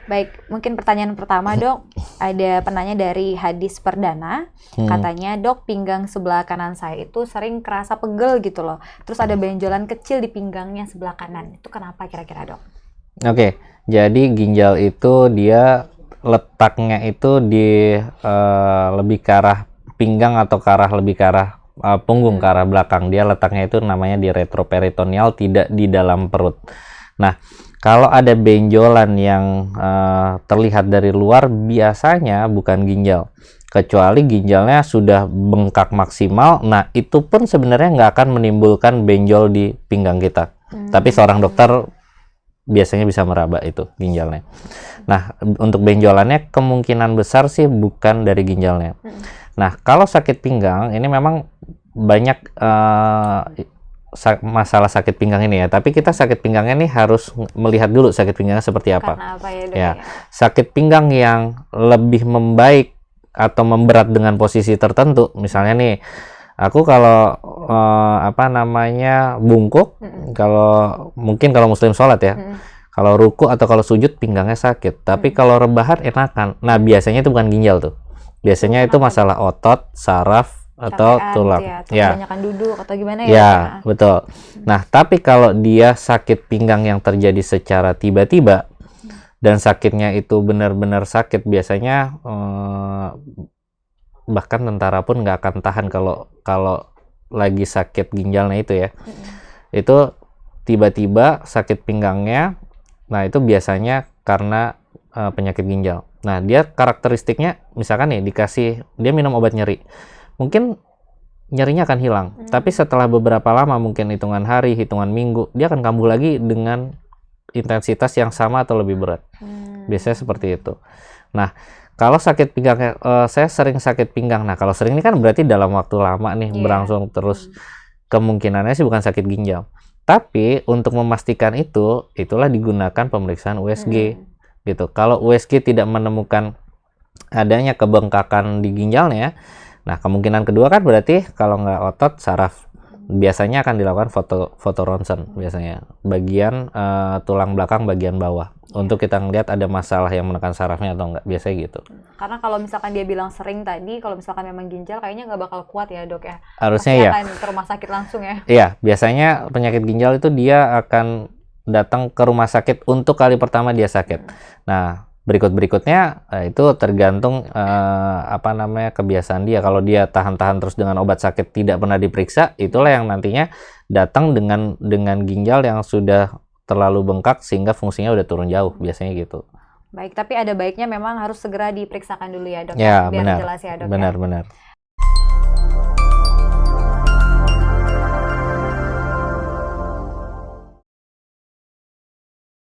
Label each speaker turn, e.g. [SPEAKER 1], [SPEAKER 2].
[SPEAKER 1] Baik, mungkin pertanyaan pertama dok, ada penanya dari Hadis Perdana, katanya dok pinggang sebelah kanan saya itu sering kerasa pegel gitu loh, terus ada benjolan kecil di pinggangnya sebelah kanan, itu kenapa kira-kira dok?
[SPEAKER 2] Oke, jadi ginjal itu dia letaknya itu di lebih ke arah pinggang atau lebih ke arah punggung, ke arah belakang. Dia letaknya itu namanya di retroperitoneal, tidak di dalam perut. Nah, kalau ada benjolan yang terlihat dari luar, biasanya bukan ginjal. Kecuali ginjalnya sudah bengkak maksimal, nah itu pun sebenarnya nggak akan menimbulkan benjol di pinggang kita. Tapi seorang dokter biasanya bisa meraba itu ginjalnya. Nah, untuk benjolannya kemungkinan besar sih bukan dari ginjalnya. Nah, kalau sakit pinggang, ini memang banyak masalah sakit pinggang ini ya, tapi kita sakit pinggangnya nih harus melihat dulu sakit pinggangnya seperti apa.
[SPEAKER 1] Karena apa ya dok?
[SPEAKER 2] Ya, sakit pinggang yang lebih membaik atau memberat dengan posisi tertentu, misalnya nih, aku kalau bungkuk, kalau mungkin kalau muslim sholat ya, kalau ruku atau kalau sujud pinggangnya sakit, tapi kalau rebahan enakan. Nah, biasanya itu bukan ginjal tuh, biasanya itu masalah otot, saraf, atau tulang
[SPEAKER 1] gitu
[SPEAKER 2] ya,
[SPEAKER 1] kebanyakan duduk atau gimana ya?
[SPEAKER 2] Ya, betul. Nah, tapi kalau dia sakit pinggang yang terjadi secara tiba-tiba dan sakitnya itu benar-benar sakit, biasanya bahkan tentara pun nggak akan tahan kalau lagi sakit ginjalnya itu ya. Itu tiba-tiba sakit pinggangnya, nah itu biasanya karena penyakit ginjal. Nah, dia karakteristiknya misalkan nih dia minum obat nyeri, mungkin nyerinya akan hilang, tapi setelah beberapa lama, mungkin hitungan hari, hitungan minggu, dia akan kambuh lagi dengan intensitas yang sama atau lebih berat. Biasanya seperti itu. Nah, kalau sakit pinggang, saya sering sakit pinggang. Nah, kalau sering ini kan berarti dalam waktu lama nih, berlangsung terus. Kemungkinannya sih bukan sakit ginjal. Tapi untuk memastikan itulah digunakan pemeriksaan USG gitu. Kalau USG tidak menemukan adanya kebengkakan di ginjalnya, nah kemungkinan kedua kan berarti kalau nggak otot, saraf. Biasanya akan dilakukan foto ronsen, biasanya bagian tulang belakang bagian bawah, untuk kita ngelihat ada masalah yang menekan sarafnya atau enggak, biasanya gitu.
[SPEAKER 1] Karena kalau misalkan dia bilang sering tadi, kalau misalkan memang ginjal kayaknya nggak bakal kuat ya dok ya.
[SPEAKER 2] Harusnya
[SPEAKER 1] pasti
[SPEAKER 2] ya.
[SPEAKER 1] akan ke rumah sakit langsung ya.
[SPEAKER 2] Iya, biasanya penyakit ginjal itu dia akan datang ke rumah sakit untuk kali pertama dia sakit. Nah, berikutnya itu tergantung kebiasaan dia. Kalau dia tahan-tahan terus dengan obat sakit, tidak pernah diperiksa, itulah yang nantinya datang dengan ginjal yang sudah terlalu bengkak sehingga fungsinya udah turun jauh, biasanya gitu.
[SPEAKER 1] Baik, tapi ada baiknya memang harus segera diperiksakan dulu ya dok,
[SPEAKER 2] Ya,
[SPEAKER 1] biar
[SPEAKER 2] benar.
[SPEAKER 1] jelas ya dok.
[SPEAKER 2] Benar.